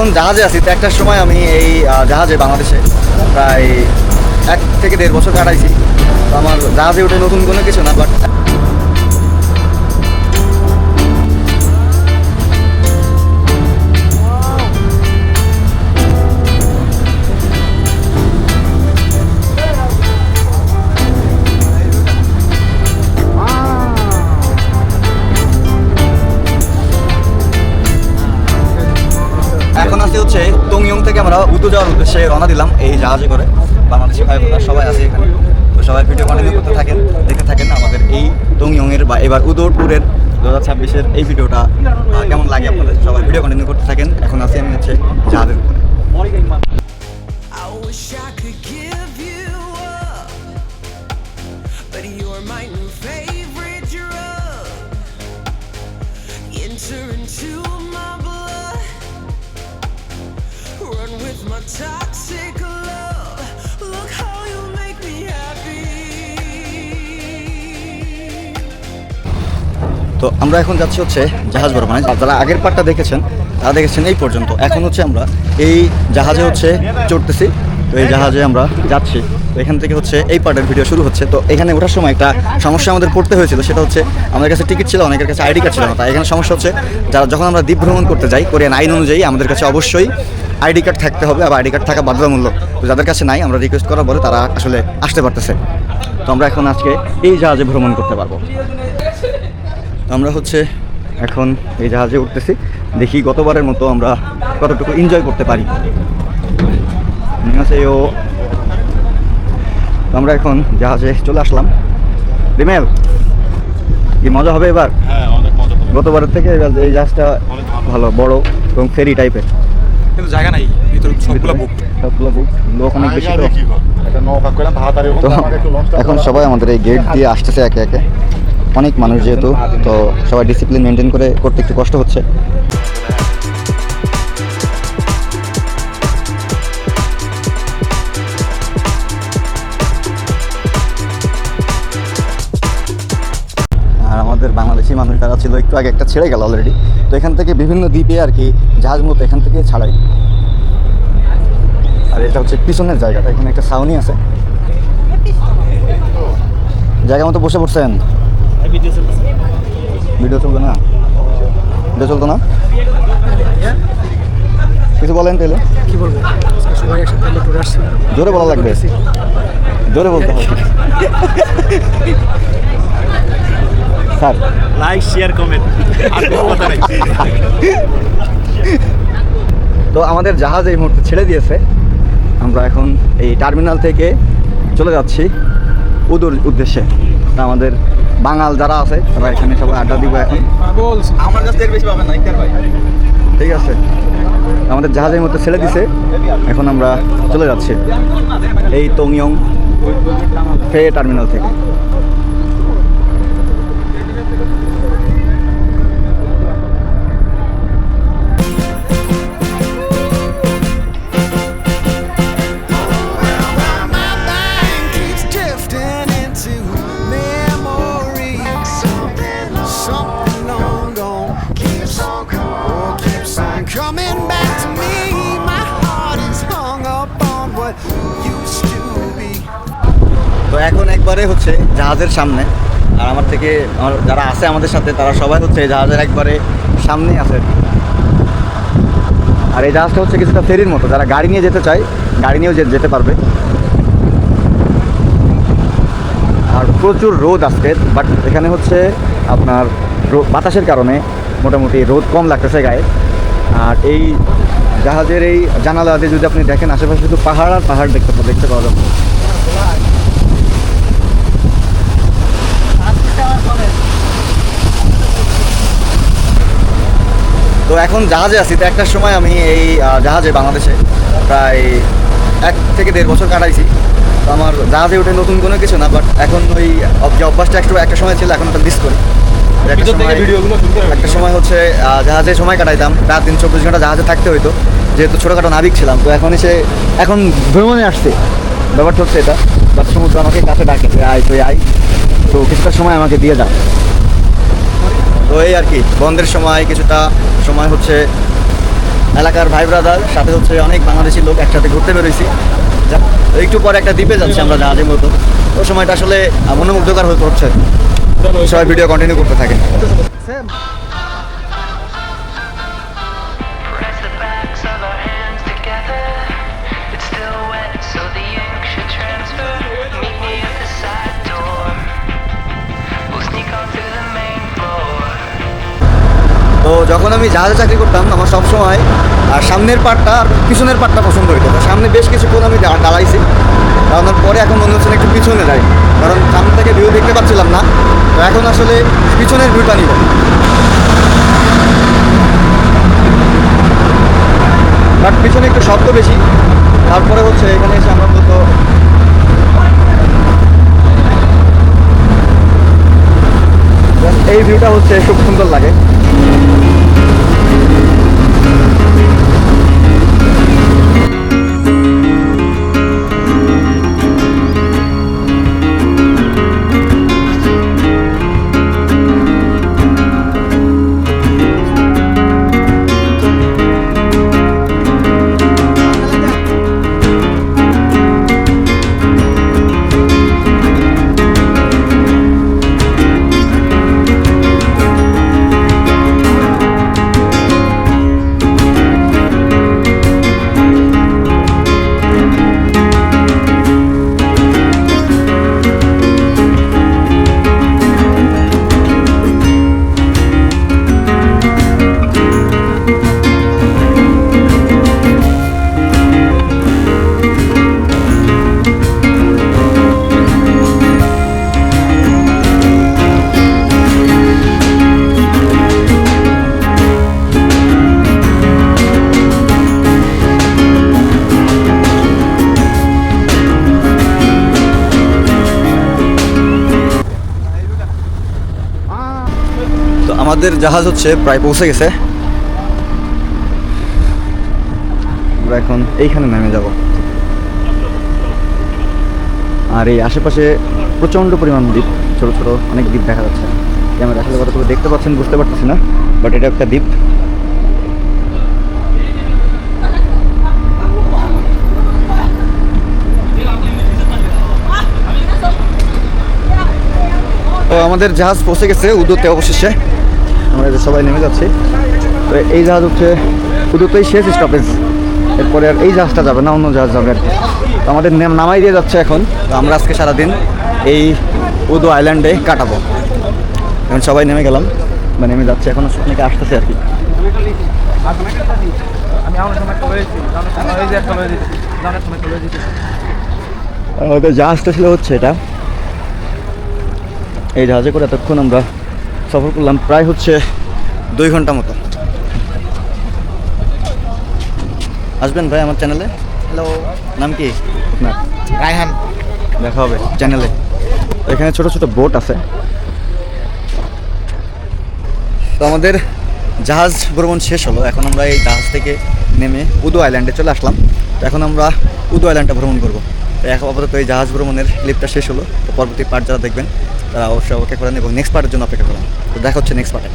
এখন জাহাজে আছি, তো একটার সময় আমি এই জাহাজে বাংলাদেশে প্রায় 1 থেকে 1.5 বছর কাটাইছি। তো আমার জাহাজে উঠে নতুন কোনো কিছু না, বাট এখন আসতে হচ্ছে টংইয়ং থেকে আমরা উদু যাওয়ার উদ্দেশ্যে রওনা দিলাম এই জাহাজে করে। বাংলাদেশি ভাই বোনেরা সবাই আছে এখানে, তো সবাই ভিডিও কন্টিনিউ করতে থাকেন, দেখে থাকেন আমাদের এই টংইয়ংয়ের বা এবার উদু ট্যুরের 2026-এর এই ভিডিওটা কেমন লাগে আপনাদের। সবাই ভিডিও কন্টিনিউ করতে থাকেন। এখন আসি আমি হচ্ছে জাহাজের উপরে। I wish I could give you up, but you're my new favorite drug. Enter into my blood, run with my toxic love. Look how you make me happy. তো আমরা এখন যাচ্ছি হচ্ছে জাহাজ বড়, মানে যারা আগের পার্টটা দেখেছেন তারা দেখেছেন এই পর্যন্ত। এখন হচ্ছে আমরা এই জাহাজে হচ্ছে চড়তেছি, তো এই জাহাজে আমরা যাচ্ছি। তো এখান থেকে হচ্ছে এই পার্টের ভিডিও শুরু হচ্ছে। তো এখানে ওঠার সময় একটা সমস্যা আমাদের পড়তে হয়েছিল, সেটা হচ্ছে আমাদের কাছে টিকিট ছিল, অনেকের কাছে আইডি কার্ড ছিল না। তাই এখানে সমস্যা হচ্ছে যখন আমরা দ্বীপ ভ্রমণ করতে যাই কোরিয়ান আইন অনুযায়ী আমাদের কাছে অবশ্যই আইডি কার্ড থাকতে হবে, আবার আইডি কার্ড থাকা বাধ্যতামূলক। তো যাদের কাছে নাই আমরা রিকোয়েস্ট করার পরে তারা আসলে আসতে পারতেছে। তো আমরা এখন আজকে এই জাহাজে ভ্রমণ করতে পারবো। আমরা হচ্ছে এখন এই জাহাজে উঠতেছি, দেখি গতবারের মতো আমরা কতটুকু এনজয় করতে পারি। আমরা এখন জাহাজে চলে আসলাম। রিমেল, কি মজা হবে এবার? হ্যাঁ, অনেক মজা হবে। গতবারের থেকে এবার এই জাহাজটা ভালো, বড় এবং ফেরি টাইপের। কিন্তু জায়গা নাই, ভিতরে সবগুলো বুক। লোক অনেক বেশি। তো একটা নৌকা করে তাড়াতাড়ি তো এখন সবাই আমাদের এই গেট দিয়ে আসতেছে একে একে, অনেক মানুষ যেহেতু, তো সবাই ডিসিপ্লিন মেনটেন করে করতে একটু কষ্ট হচ্ছে। আর আমাদের বাংলাদেশি মানুষ যারা ছিল একটু আগে একটা ছেড়ে গেল অলরেডি। তো এখান থেকে বিভিন্ন দ্বীপে আর কি জাহাজ মতো এখান থেকে ছাড়াই। আর এটা হচ্ছে পিছনের জায়গাটা, এখানে একটা ছাউনি আছে, জায়গা মতো বসে পড়ছেন। ভিডিও চলতো না, ভিডিও চলতো না, কিছু বলেন তাহলে। কি বলবো, সবাই একসাথে আমরা ট্যুরে আসছি। জোরে বলা লাগবে, জোরে বলতে হবে স্যার। Like, share, comment. আর কোনো কথা নাই। তো আমাদের জাহাজ এই মুহূর্তে ছেড়ে দিয়েছে। আমরা এখন এই টার্মিনাল থেকে চলে যাচ্ছি উদুর উদ্দেশ্যে। আমাদের বাঙাল যারা আছে তারা এখানে সবাই আড্ডা দিব এখন। আমার কাছে বেশি পাবেন না, ইকতার ভাই। ঠিক আছে, আমাদের জাহাজের মধ্যে ছেড়ে দিছে, এখন আমরা চলে যাচ্ছি এই টংইয়ং ফে টার্মিনাল থেকে। My mind keeps drifting into memory. Something long gone keeps on coming back to me. My heart is hung up on what used to be. তো এখন একবারে হচ্ছে জাহাজের সামনে, আর আমার থেকে আমার যারা আছে আমাদের সাথে তারা সবাই হচ্ছে জাহাজের একবারে সামনেই আছে। আর এই জাহাজটা হচ্ছে কিছুটা ফেরির মতো, যারা গাড়ি নিয়ে যেতে চায় গাড়ি নিয়েও যেতে পারবে। আর প্রচুর রোদ আজকে, বাট এখানে হচ্ছে আপনার বাতাসের কারণে মোটামুটি রোদ কম লাগতেছে গায়ে। আর এই জাহাজের এই জানালা দিয়ে যদি আপনি দেখেন আশেপাশে শুধু পাহাড় আর পাহাড় দেখতে পাওয়া যাবে। তো এখন জাহাজে আছি, তো একটার সময় আমি এই জাহাজে বাংলাদেশে প্রায় 1 থেকে 1.5 বছর কাটাইছি। তো আমার জাহাজে উঠে নতুন কোনো কিছু না, বাট এখন ওই যে অভ্যাসটা একটা সময় ছিল, এখন ওটা মিস করি। একটা সময় হচ্ছে জাহাজে সময় কাটাইতাম, রাত দিন 24 ঘন্টা জাহাজে থাকতে হইতো, যেহেতু ছোটোখাটো নাবিক ছিলাম। তো এখন ভ্রমণে আসছে, ব্যাপারটা হচ্ছে এটা, বাট সমুদ্র আমাকে কাছে ডাকে, আয় তুই আয়, তো কিছুটা সময় আমাকে দিয়ে যাও। তো এই আর কি বন্ধের সময় কিছুটা সময় হচ্ছে এলাকার ভাই ব্রাদার, সাথে হচ্ছে অনেক বাংলাদেশি লোক একসাথে ঘুরতে বেরোইছি। একটু পরে একটা দ্বীপে যাচ্ছি আমরা জাহাজের মতো। ওই সময়টা আসলে মনোমুগ্ধকর হয়ে পড়ছে। সবাই ভিডিও কন্টিনিউ করতে থাকে। Press the backs of our hands together. It's still wet, so the ink should transfer. Meet me at the side door. We'll sneak on through the main floor. তো যখন আমি জাহাজে চাকরি করতাম আমার সবসময় আর সামনের পার্টটা আর পিছনের পার্টটা পছন্দ হইতো। তো সামনে বেশ কিছুক্ষণ আমি দাঁড়াইছি, দাঁড়ানোর পরে এখন মনে হচ্ছে না একটু পিছনে যাই, কারণ সামনে থেকে ভিউ দেখতে পাচ্ছিলাম না। তো এখন আসলে পিছনের ভিউটা নিব। বাট পিছনে একটু শব্দ বেশি। তারপরে হচ্ছে এখানে এসে আমরা মূলত এই ভিউটা হচ্ছে খুব সুন্দর লাগে। তো আমাদের জাহাজ হচ্ছে প্রায় পৌঁছে গেছে। আমরা এখন এইখানে নেমে যাব। আর এই আশেপাশে প্রচণ্ড পরিমাণ দ্বীপ, ছোট ছোট অনেক দ্বীপ দেখা যাচ্ছে। ক্যামেরা আসলে কতটুকু দেখতে পাচ্ছেন বুঝতে পারতেছি না, বাট এটা একটা দ্বীপ। তো আমাদের জাহাজ পৌঁছে গেছে উদুতে অবশেষে। আমরা সবাই নেমে যাচ্ছি। তো এই জাহাজ হচ্ছে উদুতেই শেষ স্টপেজ। এরপরে আর এই জাহাজটা যাবে না, অন্য জাহাজ যাবে আর কি। তো আমাদের নামাই দিয়ে যাচ্ছে এখন। তো আমরা আজকে সারাদিন এই উদু আইল্যান্ডে কাটাবো। এখন সবাই নেমে গেলাম বা নেমে যাচ্ছে, এখন অনেকে আসতেছে আর কি। আমাদের জাহাজটা ছিল হচ্ছে এটা। এই জাহাজে করে এতক্ষণ আমরা সফর করলাম প্রায় হচ্ছে 2 ঘন্টা মতো। আসবেন ভাই আমার চ্যানেলে। হ্যালো, নাম কি? না, রায়হান। দেখা হবে চ্যানেলে। এখানে ছোট ছোট বোট আছে। তো আমাদের জাহাজ ভ্রমণ শেষ হলো। এখন আমরা এই জাহাজ থেকে নেমে উদু আইল্যান্ডে চলে আসলাম। তো এখন আমরা উদু আইল্যান্ডটা ভ্রমণ করবো। তো এখন আপাতত এই জাহাজ ভ্রমণের ক্লিপটা শেষ হলো। তো পরবর্তী পার্ট যারা দেখবেন তারা অবশ্যই অপেক্ষা করেন এবং নেক্সট পার্টের জন্য অপেক্ষা করেন। তো দেখা হচ্ছে নেক্সট পার্টে।